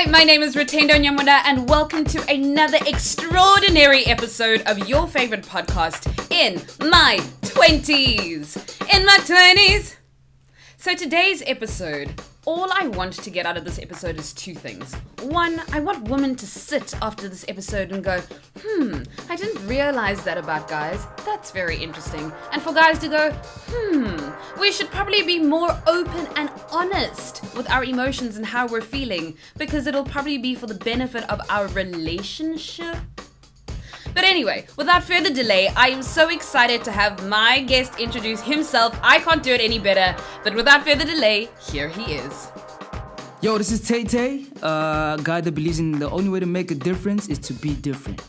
Hi, my name is Rutendo Nyamuda and welcome to another extraordinary episode of your favorite podcast, In My 20s. In My 20s. So today's episode, all I want to get out of this episode is two things. One, I want women to sit after this episode and go, I didn't realize that about guys. That's very interesting. And for guys to go, we should probably be more open and honest with our emotions and how we're feeling, because it'll probably be for the benefit of our relationship. But anyway, without further delay, I am so excited to have my guest introduce himself. I can't do it any better, but without further delay, here he is. Yo, this is Thei Thei, a guy that believes in the only way to make a difference is to be different.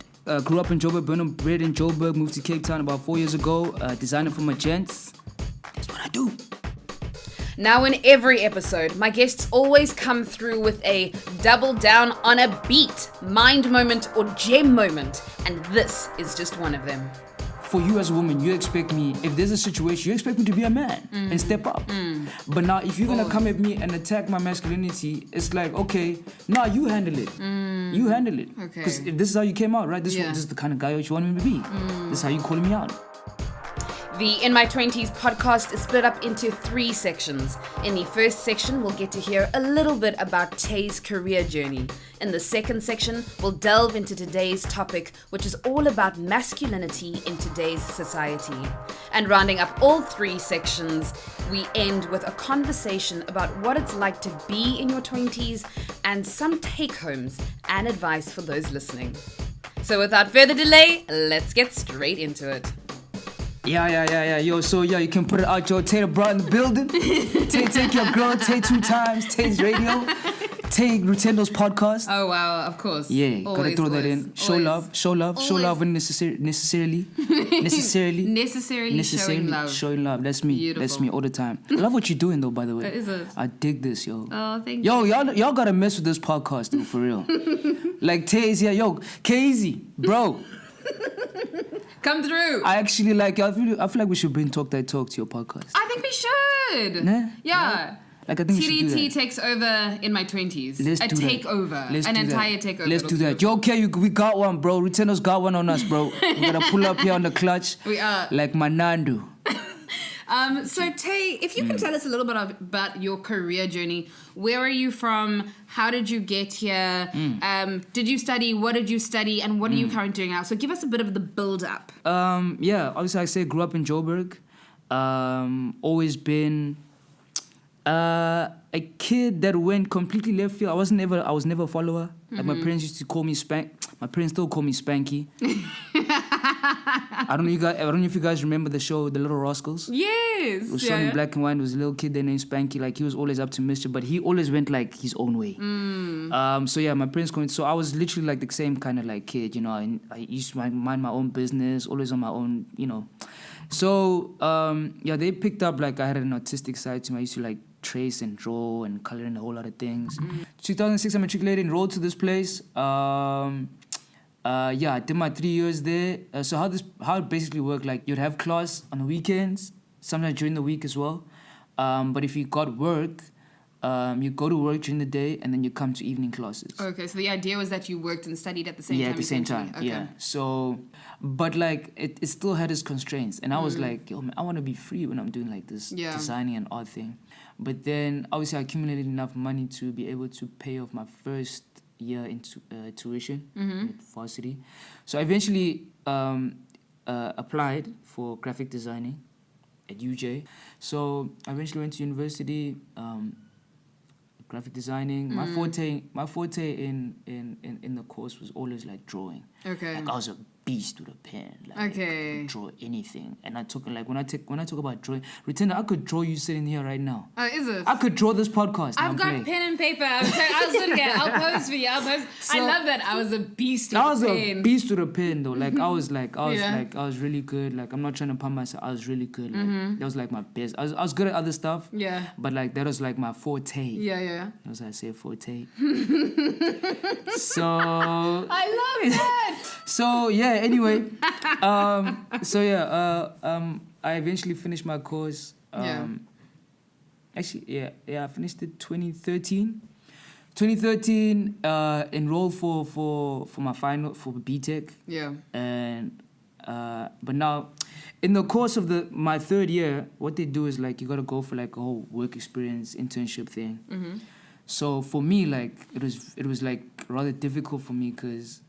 Grew up in Joburg, born and bred in Joburg, moved to Cape Town about 4 years ago, designer for my gents. That's what I do. Now in every episode, my guests always come through with a double down on a beat, mind moment or gem moment, and this is just one of them. For you as a woman, you expect me, if there's a situation, you expect me to be a man and step up. But now if you're gonna come at me and attack my masculinity, it's like, okay, nah, you handle it. You handle it. Because if this is how you came out, right? This is the kind of guy you want me to be. This is how you calling me out. The In My 20s podcast is split up into 3 sections. In the first section, we'll get to hear a little bit about Thei's career journey. In the second section, we'll delve into today's topic, which is all about masculinity in today's society. And rounding up all 3 sections, we end with a conversation about what it's like to be in your 20s and some take-homes and advice for those listening. So without further delay, let's get straight into it. Yeah. Yo, so you can put it out, yo. Tay brought in the building. Tay, take your girl. Tay 2 times. Tay's radio. Tay Rutendo's podcast. Oh, wow, of course. Yeah, gotta throw that in. Show love when necessarily showing love. Showing love. That's me. Beautiful. That's me all the time. I love what you're doing, though, by the way. What is it? I dig this, yo. Oh, thank you. you. Y'all gotta mess with this podcast, though, for real. Like, Tay's here. Yo, K-Easy, bro. Come through. I actually like. I feel like we should bring Talk That Talk to your podcast. I think we should. Nah? Yeah. Like, I think we should do that. TDT takes over in my 20s. Let's do that. Takeover. Let's An do entire that. takeover. Let's do that. Yo, okay, we got one, bro. Rutendo's got one on us, bro. We gotta pull up here on the clutch. We are. Like Manando. So Thei, if you can tell us a little bit about your career journey. Where are you from? How did you get here? Did you study? What did you study? And what are you currently doing now? So give us a bit of the build up. Yeah, obviously I say grew up in Joburg. Always been a kid that went completely left field. I was never a follower. Like my parents used to call me My parents still call me Spanky. I don't know if you guys remember the show The Little Rascals. Yes. It was shot in black and white. It was a little kid there named Spanky. Like, he was always up to mischief, but he always went like his own way. So yeah, my parents called me. So I was literally like the same kind of like kid, you know. I used to mind my own business, always on my own, you know. So yeah, they picked up like I had an artistic side to me. I used to like trace and draw and color and a whole lot of things. 2006, I matriculated, enrolled to this place. Yeah, I did my 3 years there. So how it basically worked, like you'd have class on the weekends, sometimes during the week as well. But if you got work, you go to work during the day and then you come to evening classes. Okay, so the idea was that you worked and studied at the same time. Yeah, at the same time. Okay. Yeah. So, but like it still had its constraints, and I was like, yo, man, I want to be free when I'm doing like this designing and art thing. But then obviously I accumulated enough money to be able to pay off my first year into tuition at varsity. So I eventually applied for graphic designing at UJ. So I eventually went to university, graphic designing. My forte in the course was always like drawing. Okay. Like I was a beast with a pen. Like, okay. I could draw anything. And I took like when I talk about drawing, Rutendo, I could draw you sitting here right now. Oh, is it? I could draw this podcast. I've got pen and paper. I'll sit here. I'll pose for you. So, I love that. I was a beast with a pen. I was a beast with a pen though. Like I was really good. Like I'm not trying to pump myself. I was really good. Like that was like my best. I was good at other stuff. Yeah. But like that was like my forte. Yeah. That's how I say forte. So I love that. So yeah, anyway. I eventually finished my course. Actually, I finished it 2013. 2013, enrolled for my final for BTech. Yeah. And but now, in the course of my third year, what they do is like you gotta go for like a whole work experience internship thing. Mm-hmm. So for me, like it was like rather difficult for me because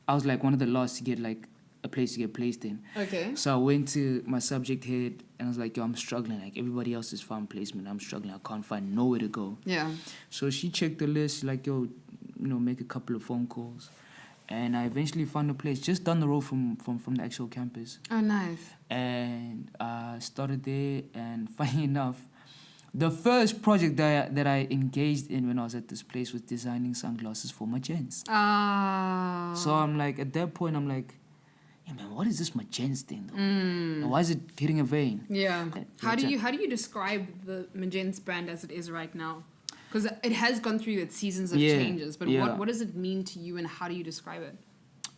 I was like one of the last to get like a place to get placed in. Okay. So I went to my subject head and I was like, yo, I'm struggling. Like everybody else has found placement. I'm struggling. I can't find nowhere to go. Yeah. So she checked the list, like, yo, make a couple of phone calls. And I eventually found a place just down the road from the actual campus. Oh, nice. And I started there, and funny enough, the first project that I engaged in when I was at this place was designing sunglasses for my gents. Ah. So I'm like, at that point, I'm like, yeah, man, what is this Magents thing though? Why is it hitting a vein? Yeah. How do you describe the Magents brand as it is right now? Because it has gone through its seasons of changes. But what does it mean to you, and how do you describe it?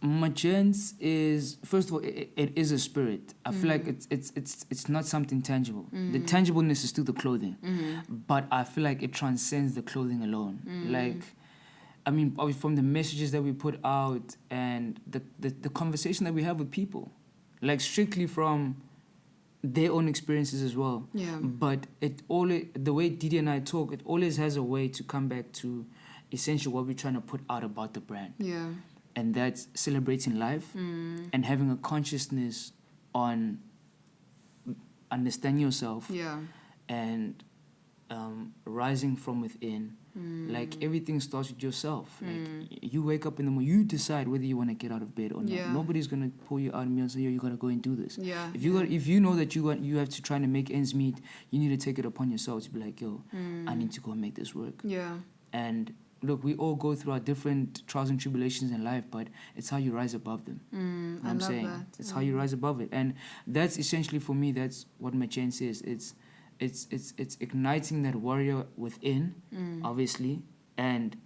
Magents is, first of all, it is a spirit. I feel like it's not something tangible. The tangibleness is still the clothing, but I feel like it transcends the clothing alone. Like, I mean, from the messages that we put out and the conversation that we have with people, like strictly from their own experiences as well. Yeah. But the way Didi and I talk, it always has a way to come back to essentially what we're trying to put out about the brand. Yeah. And that's celebrating life and having a consciousness on understanding yourself. Yeah. And rising from within. Like everything starts with yourself. Like you wake up in the morning, you decide whether you want to get out of bed or not. Yeah. Nobody's gonna pull you out of me and say, "Yo, you gotta go and do this." Yeah. If you know that you have to try to make ends meet, you need to take it upon yourself to be like, "Yo, I need to go and make this work." Yeah. And look, we all go through our different trials and tribulations in life, but it's how you rise above them. You know what I'm saying? That. It's how you rise above it, and that's essentially for me. That's what my chance is. It's igniting that warrior within, obviously, and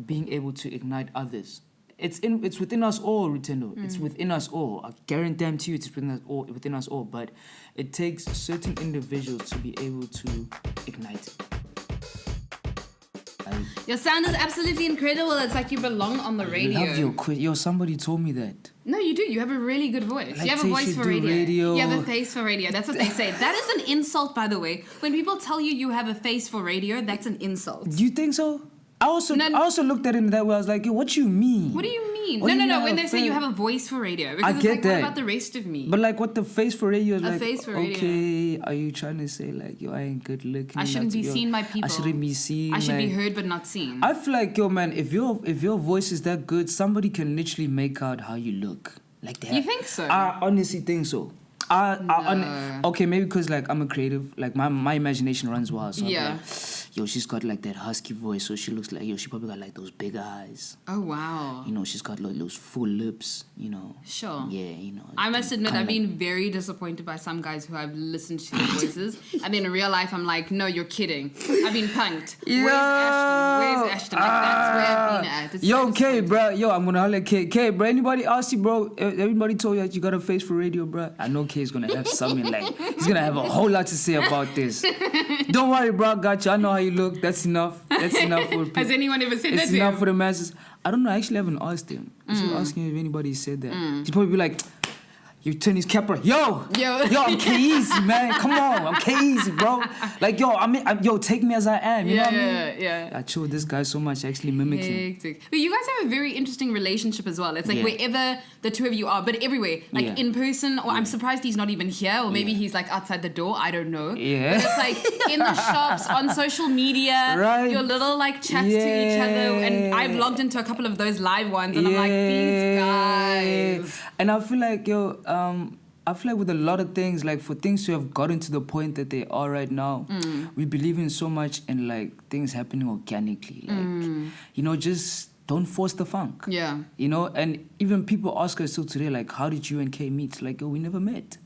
being able to ignite others. It's within us all, Rutendo. It's within us all. I guarantee you, it's within us all. But it takes certain individuals to be able to ignite it. Your sound is absolutely incredible. It's like you belong on the radio. Love your somebody told me that. No, you do. You have a really good voice. Like you have a voice for radio. You have a face for radio. That's what they say. That is an insult, by the way. When people tell you have a face for radio, that's an insult. Do you think so? I also looked at him that way. I was like, yo, what you mean? What do you mean? What No. When they say you have a voice for radio, because I get like, that. what about the rest of me? But like, what the face for radio is A like? face for radio. Okay, are you trying to say like, yo, I ain't good looking? I shouldn't be seen by people. I shouldn't be seen. I should be like, heard but not seen. I feel like, yo, man, if your voice is that good, somebody can literally make out how you look. Like that. You think so? I honestly think so. Okay, maybe because like I'm a creative, like my imagination runs wild. So yeah. I'm like, yo, she's got like that husky voice, so she looks like, yo, she probably got like those big eyes. Oh wow. You know, she's got like those full lips. You know. Sure. Yeah, you know. I must admit, I've been very disappointed by some guys who I've listened to their voices, and then in real life, I'm like, no, you're kidding. I've been punked. Yo, Where's Ashton? Like that's where I've been at. It's yo, so K, bro. Yo, I'm gonna holler at K. K, bro. Anybody ask you, bro? Everybody told you that you got a face for radio, bro. I know K's gonna have something like he's gonna have a whole lot to say about this. Don't worry, bro. I got you. I know how you look. That's enough. That's enough for people. Has anyone ever said that to It's him? enough for the masses. I don't know. I actually haven't asked him. I should ask him if anybody said that. He'd probably be like, you turn his camera. Yo, I'm K-Easy, man. Come on, I'm K-Easy, bro. Like, yo, take me as I am. You know what I mean? Yeah. I chill with this guy so much, I actually mimic him. Hectic. But you guys have a very interesting relationship as well. It's like wherever the two of you are, but everywhere. Like in person, or I'm surprised he's not even here, or maybe he's like outside the door. I don't know. Yeah. But it's like in the shops, on social media, Right. your little like chats to each other. And I've logged into a couple of those live ones, and I'm like, these guys. And I feel like, I feel like with a lot of things, like for things to have gotten to the point that they are right now, we believe in so much in like things happening organically. Like, just don't force the funk. Yeah. And even people ask us still today, like, how did you and Kay meet? Like, we never met.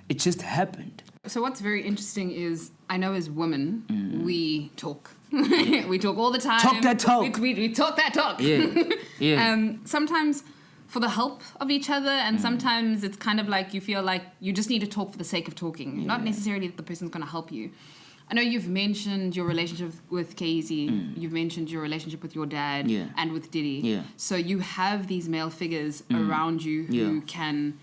It just happened. So what's very interesting is, I know as women, we talk. We talk all the time. Talk that talk. We talk that talk. Yeah. Sometimes for the help of each other, and sometimes it's kind of like you feel like you just need to talk for the sake of talking, not necessarily that the person's going to help you. I know you've mentioned your relationship with Casey. You've mentioned your relationship with your dad and with Diddy. Yeah. So you have these male figures around you who can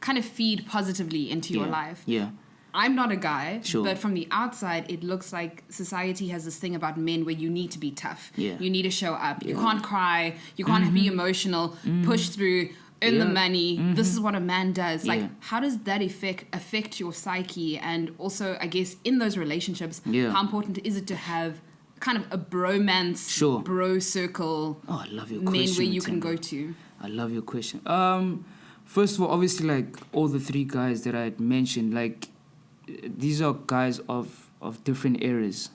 kind of feed positively into your life. Yeah. I'm not a guy, Sure. but from the outside, it looks like society has this thing about men where you need to be tough. Yeah. You need to show up. You can't cry. You can't be emotional. Push through. Earn the money. This is what a man does. Like, how does that affect your psyche? And also, I guess, in those relationships, how important is it to have kind of a bromance, bro circle, I love your men question, where you can go to? I love your question. First of all, obviously, like, all the three guys that I had mentioned, like, these are guys of different eras.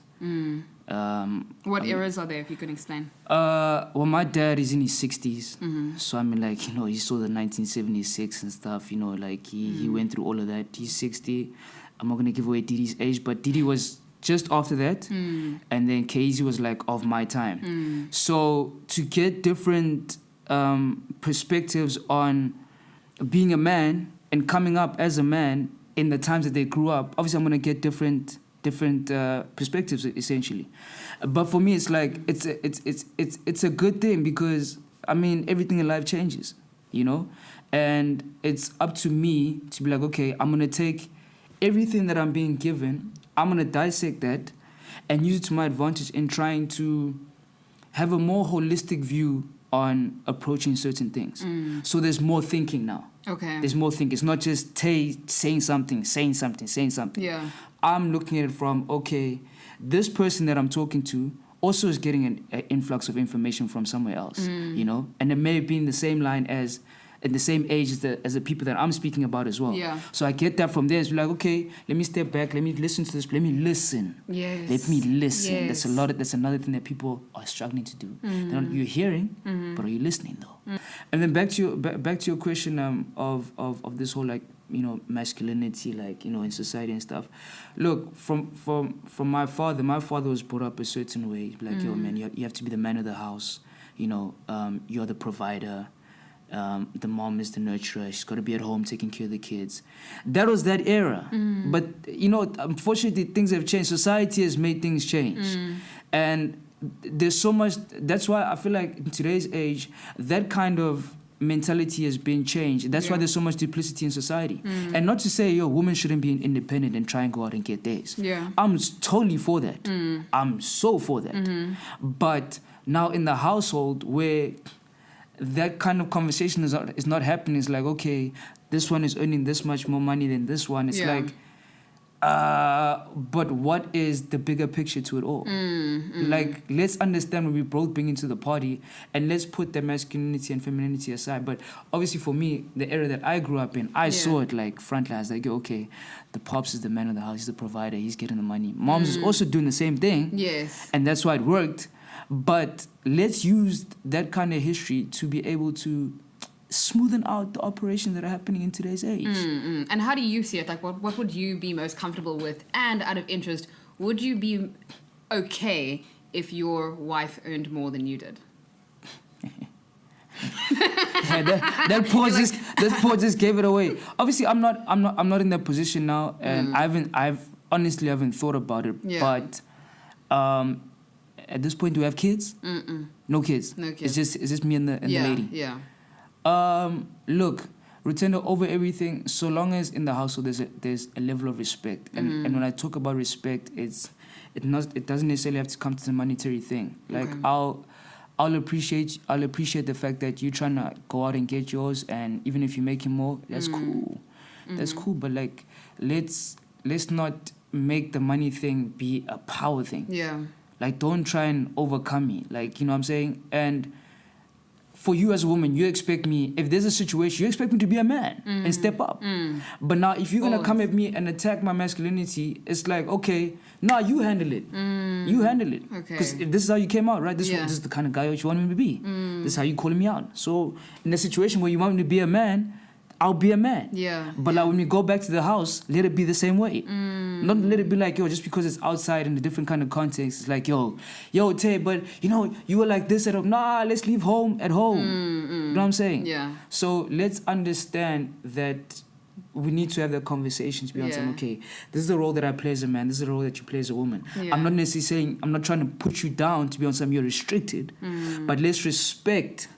What eras are there, if you can explain? Well, my dad is in his 60s. So, I mean, like, you know, he saw the 1976 and stuff, you know, like, he went through all of that. He's 60. I'm not going to give away Diddy's age, but Diddy was just after that. And then Casey was, like, of my time. So, to get different perspectives on being a man and coming up as a man in the times that they grew up, obviously I'm going to get different perspectives, essentially. But for me, it's like it's a good thing, because I mean, everything in life changes, you know, and it's up to me to be like, okay, I'm going to take everything that I'm being given, I'm going to dissect that and use it to my advantage in trying to have a more holistic view on approaching certain things. So there's more thinking now. Okay. There's more thinking. It's not just Thei saying something. Yeah. I'm looking at it from, okay, this person that I'm talking to also is getting an influx of information from somewhere else, you know? And it may be in the same line as, in the same age as the people that I'm speaking about as well. Yeah. So I get that from there. It's like, okay, let me step back. Let me listen to this. Let me listen. Yes. Let me listen. Yes. That's another thing that people are struggling to do. You're hearing, but are you listening though? And then back to your question of this whole, like, you know, masculinity, like, you know, in society and stuff. Look, from my father was brought up a certain way. Like, yo, man, you have to be the man of the house. You know, you're the provider. The mom is the nurturer. She's got to be at home taking care of the kids. That was that era. But, you know, unfortunately, things have changed. Society has made things change. And there's so much. That's why I feel like in today's age, that kind of mentality has been changed. That's why there's so much duplicity in society. And not to say, women shouldn't be independent and try and go out and get theirs. Yeah. I'm totally for that. I'm so for that. But now in the household where that kind of conversation is not happening, it's like, okay, this one is earning this much more money than this one. It's like, but what is the bigger picture to it all? Like, let's understand what we both bring into the party, and let's put the masculinity and femininity aside. But obviously for me, the era that I grew up in, I saw it like frontline. Like, okay, the pops is the man of the house, he's the provider, he's getting the money. Mom's is also doing the same thing. Yes. And that's why it worked. But let's use that kind of history to be able to smoothen out the operations that are happening in today's age. And how do you see it? Like, what would you be most comfortable with? And out of interest, would you be okay if your wife earned more than you did? That pause just gave it away. Obviously, I'm not in that position now, and I've honestly haven't thought about it. Yeah. But at this point, do we have kids? No kids. No kids. It's just me and the lady. Yeah. Look, Rutendo, over everything, so long as in the household there's a level of respect. And when I talk about respect, it doesn't necessarily have to come to the monetary thing. Like, I'll appreciate the fact that you're trying to go out and get yours, and even if you're making more, that's cool. That's cool. But like, let's not make the money thing be a power thing. Yeah. Like, don't try and overcome me. Like, you know what I'm saying? And for you as a woman, you expect me, if there's a situation, you expect me to be a man and step up. But now, if you're going to come at me and attack my masculinity, it's like, okay, you handle it. You handle it. Because if this is how you came out, right? This is the kind of guy you want me to be. This is how you calling me out. So, in a situation where you want me to be a man, I'll be a man. Yeah. But like, when we go back to the house, let it be the same way. Not let it be like, just because it's outside in a different kind of context, it's like, yo, Thei, but you were like this at home. Nah, let's leave home at home. You know what I'm saying? Yeah. So let's understand that we need to have that conversation to be honest. Okay, this is the role that I play as a man. This is the role that you play as a woman. I'm not necessarily saying, I'm not trying to put you down to be on some you're restricted, but let's respect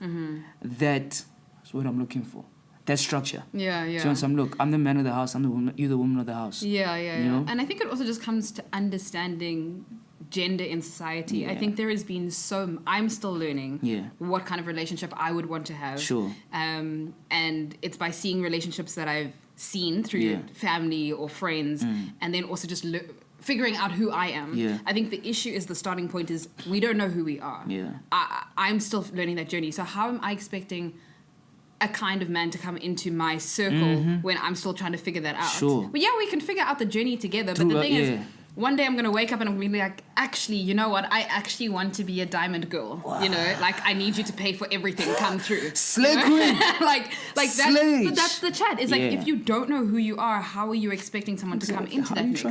that. That's what I'm looking for. That structure. So on some look, I'm the man of the house. I'm the woman. You're the woman of the house. You know? And I think it also just comes to understanding gender in society. I think there has been I'm still learning what kind of relationship I would want to have. And it's by seeing relationships that I've seen through family or friends, and then also just figuring out who I am. I think the issue is the starting point is we don't know who we are. I'm still learning that journey. So how am I expecting a kind of man to come into my circle when I'm still trying to figure that out? But yeah, we can figure out the journey together. But the thing is, one day I'm going to wake up and I'm going to be like, actually, you know what? I actually want to be a diamond girl. You know, like I need you to pay for everything. Come through. Slay you know? queen. like that. But that's the chat. It's like if you don't know who you are, how are you expecting someone to come into that mix?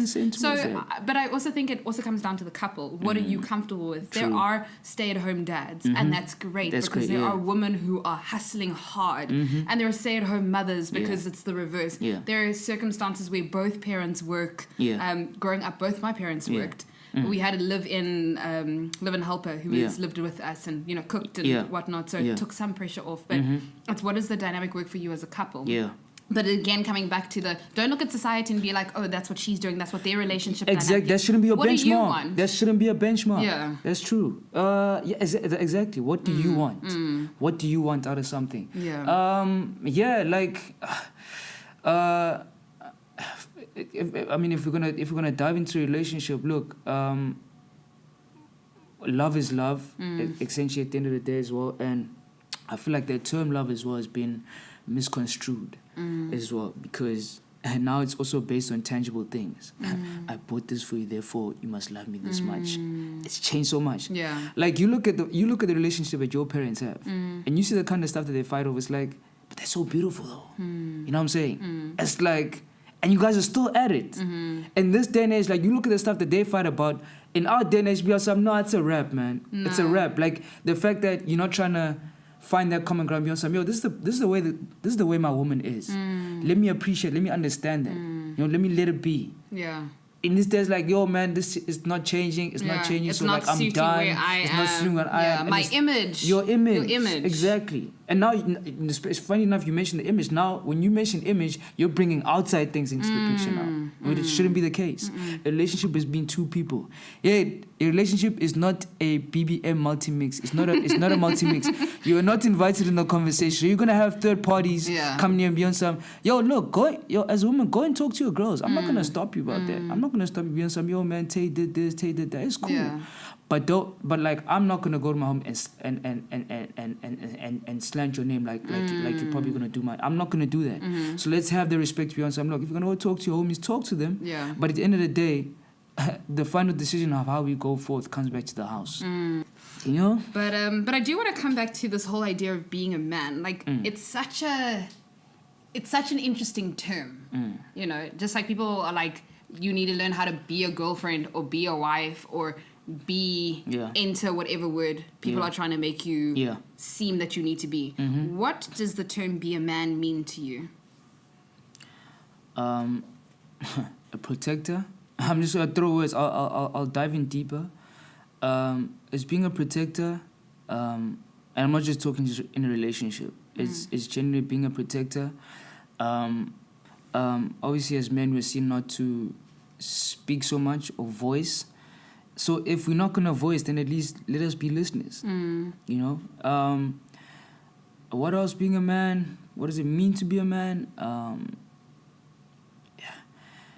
But I also think it also comes down to the couple. What are you comfortable with? There are stay-at-home dads, and that's great because there are women who are hustling hard, and there are stay-at-home mothers because it's the reverse. There are circumstances where both parents work. Growing up, both my parents worked. We had a live-in helper who has lived with us and cooked and whatnot, so it took some pressure off. But it's what does the dynamic work for you as a couple? But again, coming back to don't look at society and be like, oh, that's what she's doing, that's what their relationship is. Exactly, that shouldn't be a benchmark. What do you want? That shouldn't be a benchmark. That's true. Exactly. What do you want? What do you want out of something? If we're gonna dive into a relationship, look, love is love, essentially at the end of the day as well. And I feel like the term love as well has been misconstrued as well, because now it's also based on tangible things. I bought this for you, therefore you must love me this much. It's changed so much. Like you look at the relationship that your parents have, and you see the kind of stuff that they fight over. It's like, but they're so beautiful though. You know what I'm saying? It's like. And you guys are still at it. In this day and age, like you look at the stuff that they fight about. In our day and age, it's a rap, man. No. It's a rap. Like the fact that you're not trying to find that common ground beyond some. This is the way my woman is. Let me appreciate. Let me understand that. Let me let it be. In this day, it's like, yo, man, this is not changing. It's not changing. It's so not like, I'm done. It's not suiting where I am. My image. Your image. Exactly. And now, it's funny enough, you mentioned the image. Now, when you mention image, you're bringing outside things into the picture now. But it shouldn't be the case. A relationship is between two people. A relationship is not a BBM multi-mix. It's not a multi-mix. You are not invited in the conversation. You're going to have third parties coming here and be on some, as a woman, go and talk to your girls. I'm not going to stop you about that. I'm not going to stop you being some, yo, man, Thei did this, Thei did that. It's cool. But I'm not gonna go to my home and slant your name like you're probably gonna do mine. I'm not gonna do that. So let's have the respect beyond some. Look, if you're gonna go talk to your homies, talk to them. But at the end of the day, the final decision of how we go forth comes back to the house. You know. But I do want to come back to this whole idea of being a man. Like it's such an interesting term. Just like people are like, you need to learn how to be a girlfriend or be a wife or be into whatever word people are trying to make you seem that you need to be. What does the term be a man mean to you? A protector. I'm just gonna throw words. I'll dive in deeper. It's being a protector, and I'm not just talking just in a relationship. It's generally being a protector. Obviously as men we're seen not to speak so much or voice. So if we're not gonna voice, then at least let us be listeners. What else? Being a man. What does it mean to be a man?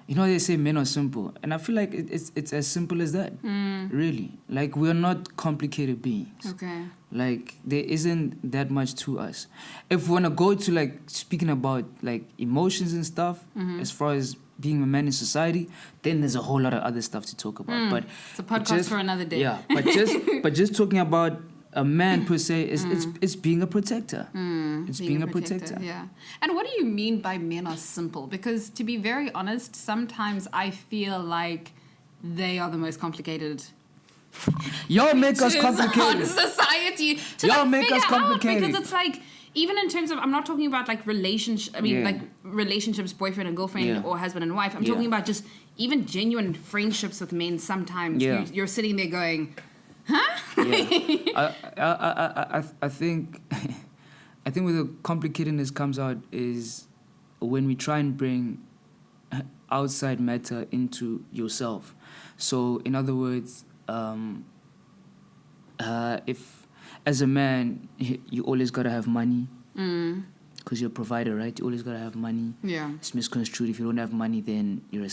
They say men are simple, and I feel like it's as simple as that. Really, like we're not complicated beings. Okay. Like there isn't that much to us. If we wanna go to like speaking about like emotions and stuff, as far as being a man in society, then there's a whole lot of other stuff to talk about. But it's a podcast for another day. Yeah, but just talking about a man per se it's being a protector. It's being a protector. Yeah. And what do you mean by men are simple? Because to be very honest, sometimes I feel like they are the most complicated. Y'all make us complicated. Society. Y'all make us complicated because it's like even in terms of, I'm not talking about like relationship. I mean, like relationships, boyfriend and girlfriend, or husband and wife. I'm talking about just even genuine friendships with men. Sometimes you're sitting there going, huh? I think where the complicatedness comes out is when we try and bring outside matter into yourself. So in other words, if as a man you always gotta have money because you're a provider, right? You always gotta have money. It's misconstrued. If you don't have money, then you're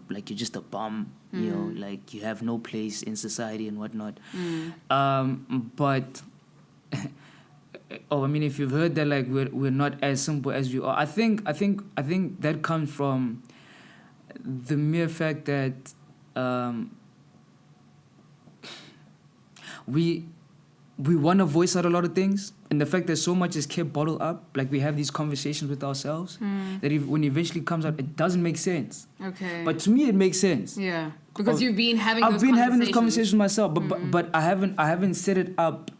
like you're just a bum. Like you have no place in society and whatnot. But I mean, if you've heard that, like we're not as simple as we are. I think that comes from the mere fact that we want to voice out a lot of things, and the fact that so much is kept bottled up, like we have these conversations with ourselves, that when it eventually comes out, it doesn't make sense. Okay. But to me, it makes sense. Yeah. Because you've been having. I've been having this conversation myself, but I haven't set it up.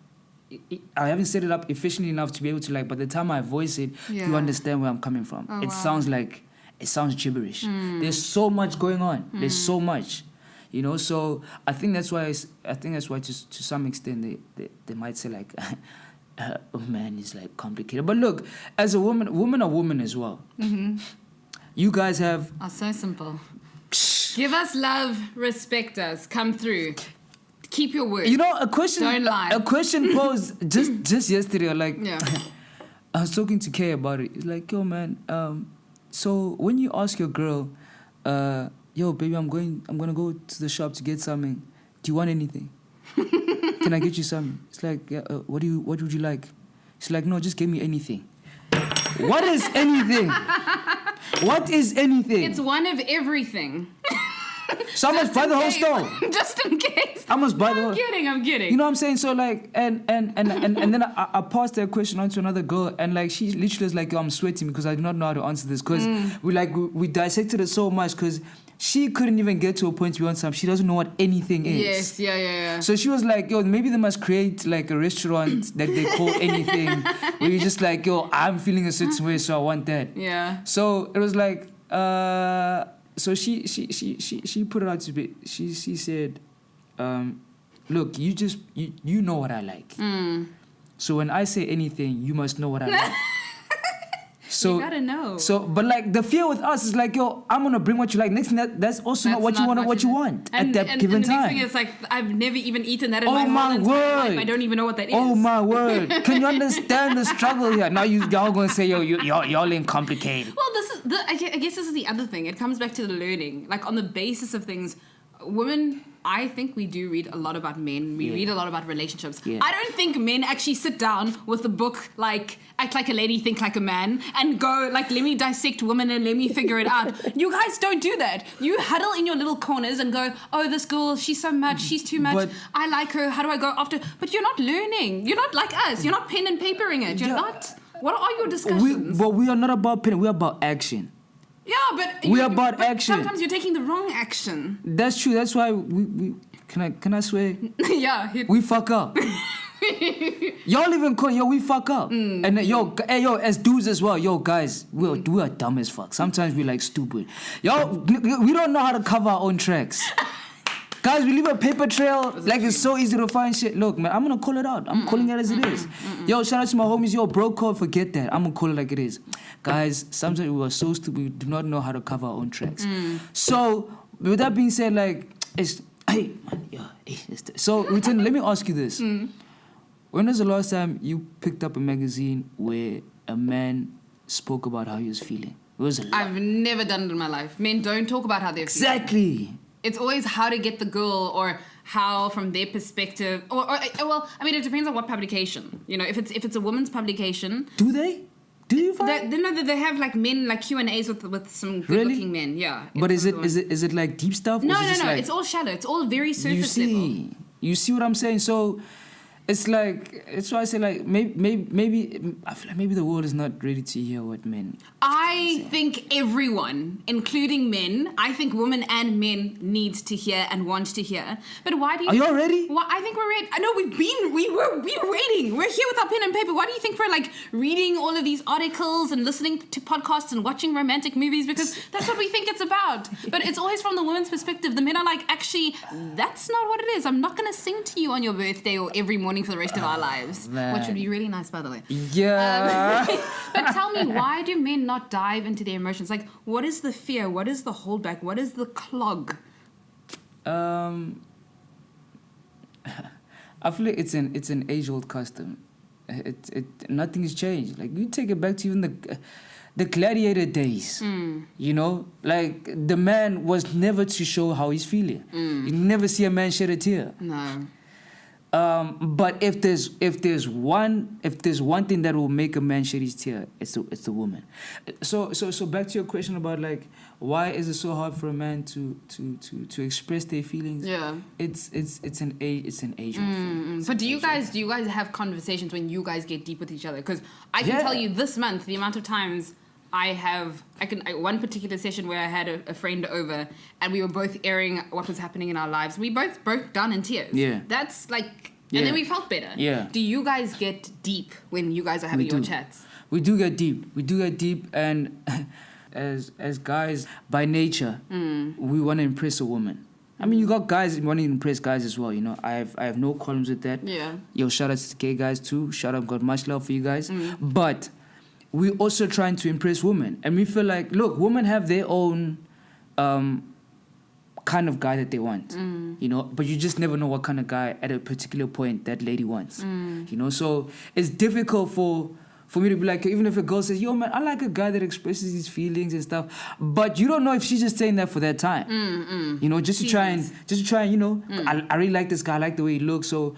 I haven't set it up efficiently enough to be able to, like, by the time I voice it, you understand where I'm coming from. It sounds gibberish. There's so much going on. There's so much. So I think that's why to some extent they might say like a man is like complicated. But look, as a women are women as well. You guys have are so simple. Give us love, respect us, come through. Keep your word. A question. Don't lie. A question posed just yesterday. Like, I was talking to Kay about it. It's like, yo, man. So when you ask your girl, yo, baby, I'm gonna go to the shop to get something. Do you want anything? Can I get you something? It's like, what would you like? She's like, no, just give me anything. What is anything? What is anything? It's one of everything. So I must buy the whole store. Just in case. I must buy the whole. I'm kidding. You know what I'm saying? So like, and then I passed that question on to another girl, and like she literally was like, yo, I'm sweating because I do not know how to answer this, because we dissected it so much, because she couldn't even get to a point beyond something. She doesn't know what anything is. Yes, yeah. So she was like, yo, maybe they must create like a restaurant that they call anything, where you're just like, yo, I'm feeling a certain way, so I want that. Yeah. So it was like, so she put it out to be. She said, look, you know what I like. So when I say anything, you must know what I like. So you gotta know. So, but like the fear with us is like, yo, I'm gonna bring what you like. Next thing that's also not what you want at that given time. And the next thing is like, I've never even eaten that in my whole life. I don't even know what that is. Oh my word! Can you understand the struggle here? Now y'all gonna say, yo, y'all ain't complicated. Well, I guess this is the other thing. It comes back to the learning. Like on the basis of things, women, I think we do read a lot about men. We read a lot about relationships. Yeah. I don't think men actually sit down with a book like Act Like a Lady, Think Like a Man and go like, let me dissect women and let me figure it out. You guys don't do that. You huddle in your little corners and go, oh, this girl, she's so much, she's too much. I like her. How do I go after? But you're not learning. You're not like us. You're not pen and papering it. You're not. What are your discussions? We are not about pen. We're about action. Yeah, but we're about action. Sometimes you're taking the wrong action. That's true. That's why we can I swear? Yeah. We fuck up. Y'all even call we fuck up. And yo, as dudes as well, yo guys, we are dumb as fuck. Sometimes we like stupid. Yo, we don't know how to cover our own tracks. Guys, we leave a paper trail. Like it's so easy to find shit. Look, man, I'm gonna call it out. I'm calling it as it is. Yo, shout out to my homies. Yo, bro code, forget that. I'm gonna call it like it is. Guys, sometimes we are so stupid. We do not know how to cover our own tracks. So, with that being said, like, so, let me ask you this. When was the last time you picked up a magazine where a man spoke about how he was feeling? It was a lot. I've never done it in my life. Men don't talk about how they're feeling. Exactly. It's always how to get the girl, or how from their perspective, or well, I mean, it depends on what publication. You know, if it's a woman's publication. Do they? Do you find? They have like men, like Q&As with some good looking men. Yeah. But is it like deep stuff? No. Like, It's all shallow. It's all very surface level. You see what I'm saying? So, it's why I say like maybe I feel like maybe the world is not ready to hear what men. I think everyone, including men, I think women and men needs to hear and want to hear. But why do you? Are you all ready? Well, I think we're ready. I know we were waiting. We're here with our pen and paper. Why do you think we're like reading all of these articles and listening to podcasts and watching romantic movies? Because that's what we think it's about. But it's always from the woman's perspective. The men are like, actually, that's not what it is. I'm not going to sing to you on your birthday or every morning for the rest of our lives, man. Which would be really nice, by the way. Yeah. But tell me, why do men not dive into their emotions? Like, what is the fear? What is the holdback? What is the clog? I feel like it's an age-old custom. Nothing's changed. Like, you take it back to even the gladiator days. You know, like the man was never to show how he's feeling. You never see a man shed a tear. No. But if there's one thing that will make a man shed his tear, it's the woman. So back to your question about like why is it so hard for a man to express their feelings? Yeah. It's an age thing. But do you guys have conversations when you guys get deep with each other? Because I can tell you this month the amount of times one particular session where I had a friend over and we were both airing what was happening in our lives. We both broke down in tears. Yeah. That's like, and then we felt better. Yeah. Do you guys get deep when you guys are having your chats? We do get deep, and as guys by nature, we want to impress a woman. I mean, you got guys wanting to impress guys as well, you know. I have no problems with that. Yeah. Yo, shout out to the gay guys too. Shout out, got much love for you guys. But we're also trying to impress women. And we feel like, look, women have their own kind of guy that they want, you know, but you just never know what kind of guy at a particular point that lady wants, you know. So it's difficult for me to be like, even if a girl says, yo, man, I like a guy that expresses his feelings and stuff, but you don't know if she's just saying that for that time, you know, just to try and, you know, I really like this guy, I like the way he looks, so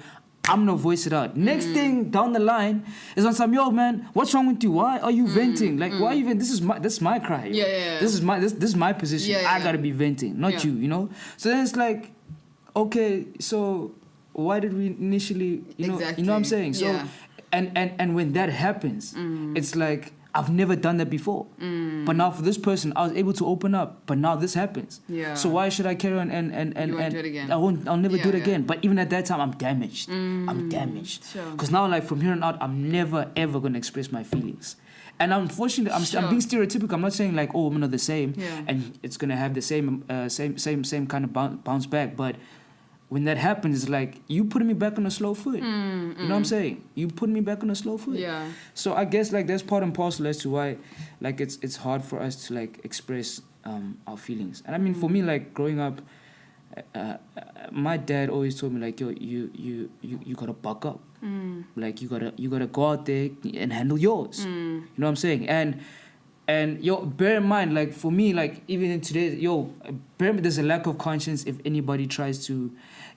I'm gonna voice it out. Next thing down the line is on some, yo, man, what's wrong with you? Why are you venting? Like, why are you venting? This is my cry. Yeah. This is my position. I gotta be venting, not you. You know. So then it's like, okay, so why did we initially, you know, you know what I'm saying? So, and when that happens, it's like, I've never done that before. But now for this person, I was able to open up. But now this happens. Yeah. So why should I carry on and you won't do it again. I'll never do it again. But even at that time, I'm damaged. I'm damaged. Because now, like, from here on out, I'm never, ever going to express my feelings. And unfortunately, I'm being stereotypical. I'm not saying, like, oh, women are the same. Yeah. And it's going to have the same kind of bounce back. But when that happens, it's like, you putting me back on a slow foot. You know what I'm saying? You putting me back on a slow foot. Yeah. So I guess, like, that's part and parcel as to why, like, it's hard for us to, like, express our feelings. And I mean, for me, like, growing up, my dad always told me, like, yo, you gotta buck up. Like, you gotta go out there and handle yours. You know what I'm saying? And yo, bear in mind, like, for me, like, even in today, there's a lack of conscience if anybody tries to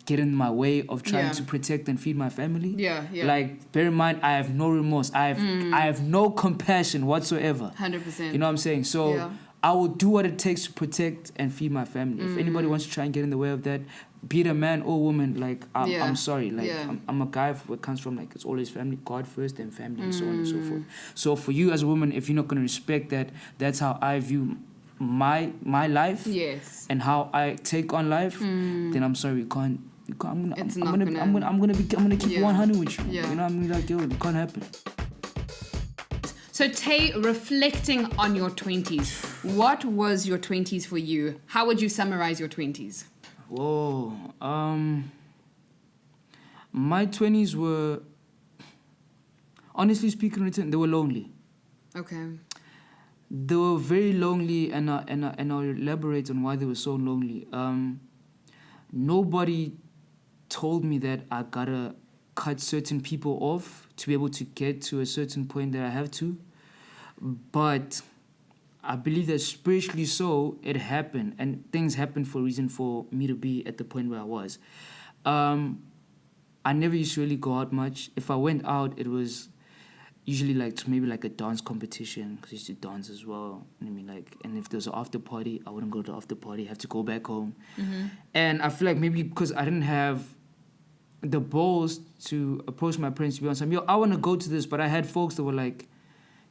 get in my way of trying to protect and feed my family. Yeah. Like, bear in mind, I have no remorse. I have no compassion whatsoever. 100%. You know what I'm saying? So I will do what it takes to protect and feed my family. If anybody wants to try and get in the way of that, be it a man or woman, like, I'm sorry. Like, I'm a guy where it comes from, like, it's always family, God first, then family, and so on and so forth. So for you as a woman, if you're not going to respect that, that's how I view my life and how I take on life, then I'm sorry, I'm gonna keep 100 with you. You know what I mean? Like, yo, it can't happen. So Thei, reflecting on your 20s, what was your 20s for you? How would you summarize your 20s? Whoa. My 20s were, honestly speaking, they were lonely. Okay. They were very lonely, and I'll elaborate on why they were so lonely. Nobody told me that I gotta cut certain people off to be able to get to a certain point that I have to. But I believe that spiritually so, it happened. And things happened for a reason for me to be at the point where I was. I never used to really go out much. If I went out, it was usually maybe like a dance competition, because I used to dance as well. I mean, like, and if there was an after party, I wouldn't go to the after party. I have to go back home. And I feel like maybe because I didn't have the balls to approach my parents to be honest. Yo, I want to go to this, but I had folks that were like,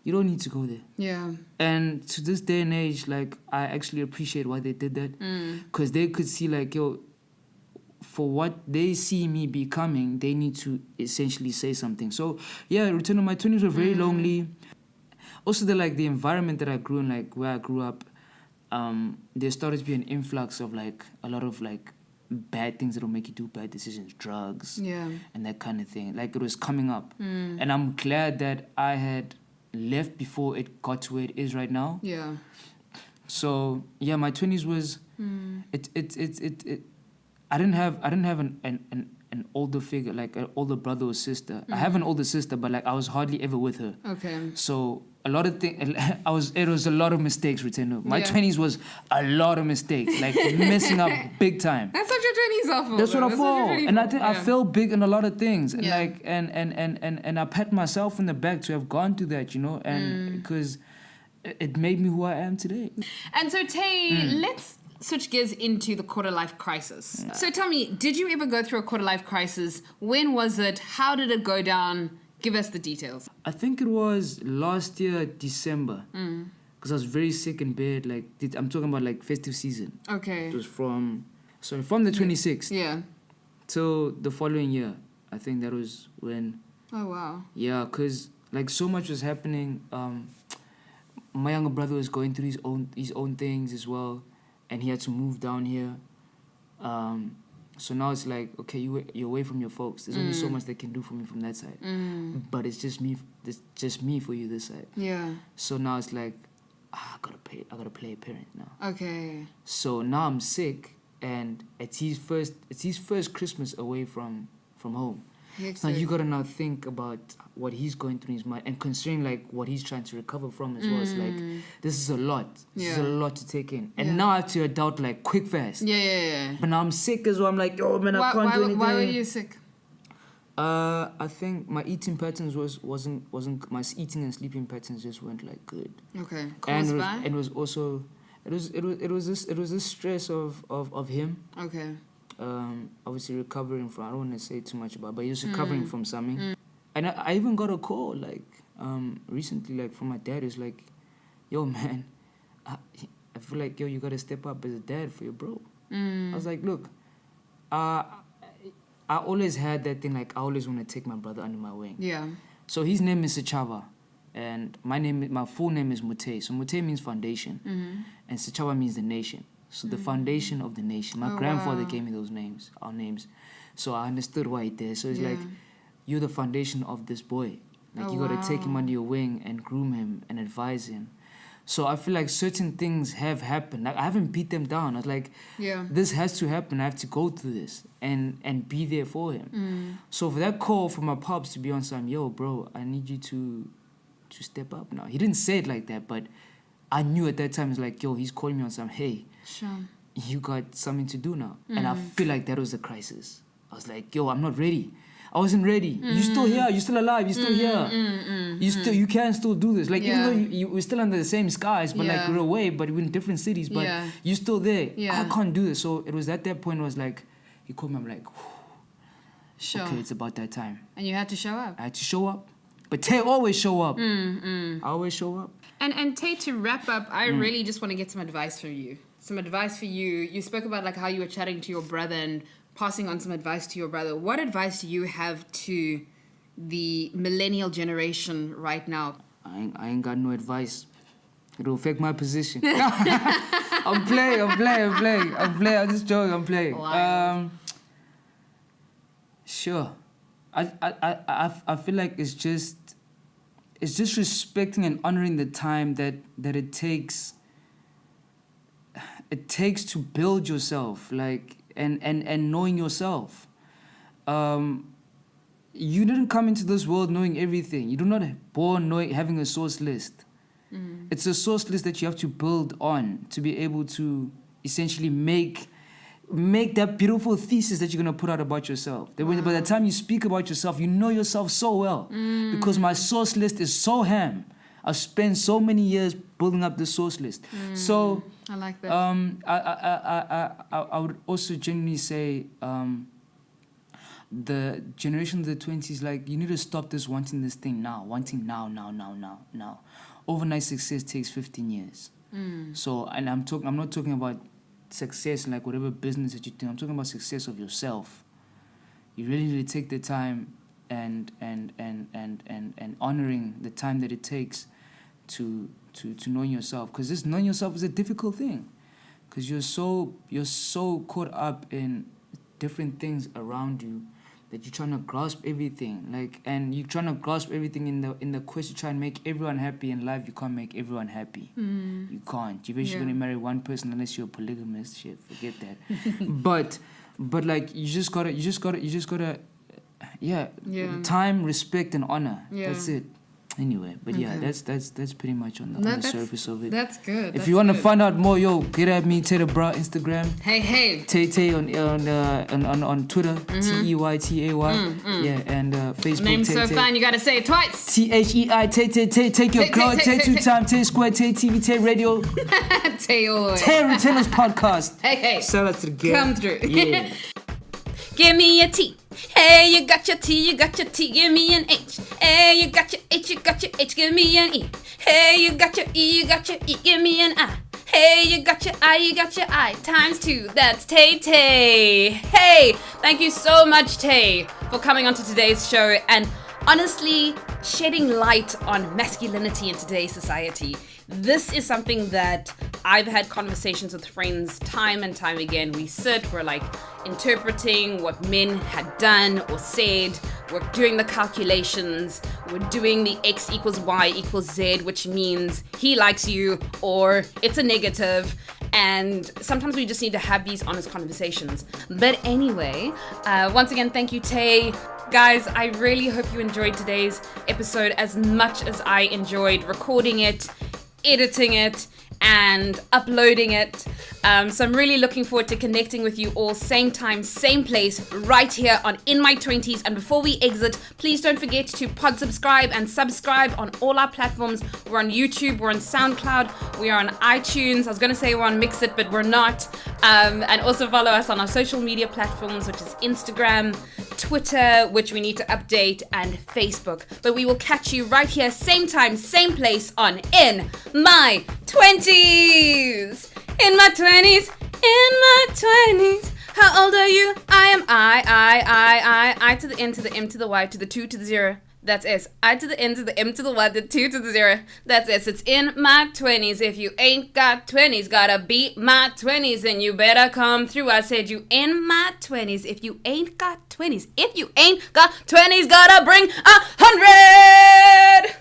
you don't need to go there. Yeah. And to this day and age, like, I actually appreciate why they did that. Because they could see, like, yo, for what they see me becoming, they need to essentially say something. So, yeah, return to my 20s were very lonely. Also, the environment that I grew in, like, where I grew up, there started to be an influx of, like, a lot of, like, bad things that will make you do bad decisions, drugs, and that kind of thing. Like, it was coming up. And I'm glad that I had left before it got to where it is right now. Yeah. So yeah, my 20s was I didn't have an older figure, like an older brother or sister. I have an older sister, but like I was hardly ever with her. Okay. So a lot of things, it was a lot of mistakes, Rutendo. My 20s was a lot of mistakes, like messing up big time. That's what your 20s are for. That's what I fall. And I think I fell big in a lot of things. And Yeah. like and I pat myself in the back to have gone through that, you know, and because it made me who I am today. And so Thei, let's switch gears into the quarter life crisis. So tell me, did you ever go through a quarter life crisis? When was it? How did it go down? Give us the details. I think it was last year, December. Because I was very sick in bed. Like, I'm talking about like festive season. Okay. It was from the 26th Yeah. till the following year. I think that was when. Oh, wow. Yeah, because like so much was happening. My younger brother was going through his own things as well, and he had to move down here. So now it's like, okay, you're away from your folks. There's only so much they can do for me from that side. But it's just me for you this side. Yeah. So now it's like, I gotta play a parent now. Okay. So now I'm sick, and it's his first Christmas away from home. So you gotta now think about what he's going through in his mind, and considering like what he's trying to recover from as well. It's like, this is a lot. This is a lot to take in. And now I have to adult like quick fast. Yeah. But now I'm sick as well. I'm like, yo man, I can't do anything. Why were you sick? I think my eating patterns wasn't my eating and sleeping patterns just weren't like good. Okay. And it was also this stress of him. Okay. Obviously recovering from, I don't want to say too much about, but he was recovering from something. And I even got a call like recently, like from my dad. It's like, yo man, I feel like, yo, you gotta step up as a dad for your bro. I was like, look, I always had that thing, like I always want to take my brother under my wing. Yeah. So his name is Sechaba, and my full name is Mutei. So Mutei means foundation, and Sechaba means the nation. So the foundation of the nation. My grandfather gave me those names, our names. So I understood why he did. So it's like, you're the foundation of this boy. Like you gotta take him under your wing and groom him and advise him. So I feel like certain things have happened. Like I haven't beat them down. I was like, this has to happen. I have to go through this and be there for him. So for that call from my pops to be on some, yo, bro, I need you to step up now. He didn't say it like that, but I knew at that time, it's like, yo, he's calling me on some, hey, you got something to do now. And I feel like that was the crisis. I was like, yo, I'm not ready. I wasn't ready. You still here. You still alive. You still here. You can still do this. Like even though we're still under the same skies, but like we're away, but we're in different cities. But you're still there. I can't do this. So it was at that point. It was like he called me. I'm like, okay, it's about that time. And you had to show up. I had to show up. But Thei always show up. I always show up. And Thei, to wrap up, I really just want to get some advice from you. Some advice for you. You spoke about like how you were chatting to your brother and passing on some advice to your brother. What advice do you have to the millennial generation right now? I ain't got no advice. It'll affect my position. I'm playing. I'm just joking. I'm playing. Wow. Sure. I feel like it's just respecting and honoring the time that it takes. It takes to build yourself, like and knowing yourself. You didn't come into this world knowing everything. You're not born having a source list. It's a source list that you have to build on to be able to essentially make that beautiful thesis that you're going to put out about yourself. That by the time you speak about yourself, you know yourself so well. Because my source list is so ham. I've spent so many years building up the source list. So I like that. I would also genuinely say, the generation of the 20s, like, you need to stop this wanting this thing now, wanting now. Overnight success takes 15 years. So, and I'm not talking about success in like whatever business that you do. I'm talking about success of yourself. You really need to take the time and honoring the time that it takes to knowing yourself, because this knowing yourself is a difficult thing, because you're so caught up in different things around you that you're trying to grasp everything, like, and you're trying to grasp everything in the quest to try and make everyone happy in life. You can't make everyone happy. You can't. You're eventually gonna marry one person unless you're a polygamist. Shit, forget that. but like, you just gotta time, respect, and honor. That's it. Anyway, but that's pretty much on the surface of it. That's good. If you want to find out more, get at me, Thei Thei Instagram. Hey. Thei Thei on Twitter, TEYTAY. Yeah, and Facebook. Name's so fun, you gotta say it twice. THEI Thei Thei. Take your girl. Thei 2 times. Thei Square. Thei TV. Thei Radio. Thei all the way. Thei Retailers Podcast. Hey. Shout out to the girl. Come through. Yeah. Give me a T. Hey, you got your T, give me an H. Hey, you got your H, give me an E. Hey, you got your E, give me an I. Hey, you got your I, times 2, that's Thei Thei. Hey, thank you so much, Thei, for coming onto today's show and honestly shedding light on masculinity in today's society. This is something that I've had conversations with friends time and time again. We're like interpreting what men had done or said. We're doing the calculations. We're doing the X equals Y equals Z, which means he likes you or it's a negative. And sometimes we just need to have these honest conversations. But anyway, once again, thank you, Thei. Guys, I really hope you enjoyed today's episode as much as I enjoyed recording it, editing it, and uploading it. So I'm really looking forward to connecting with you all same time, same place, right here on In My 20s. And before we exit, please don't forget to subscribe on all our platforms. We're on YouTube, we're on SoundCloud, we are on iTunes. I was going to say we're on Mixit, but we're not. And also follow us on our social media platforms, which is Instagram, Twitter, which we need to update, and Facebook. But we will catch you right here, same time, same place on In My 20s. In my 20s, in my 20s. How old are you? I am I to the N to the M to the Y to the 2 to the 0. That's S. I to the N to the M to the Y, the 2 to the 0. That's S. It's in my 20s. If you ain't got 20s, gotta beat my 20s, and you better come through. I said you in my 20s. If you ain't got 20s, gotta bring 100.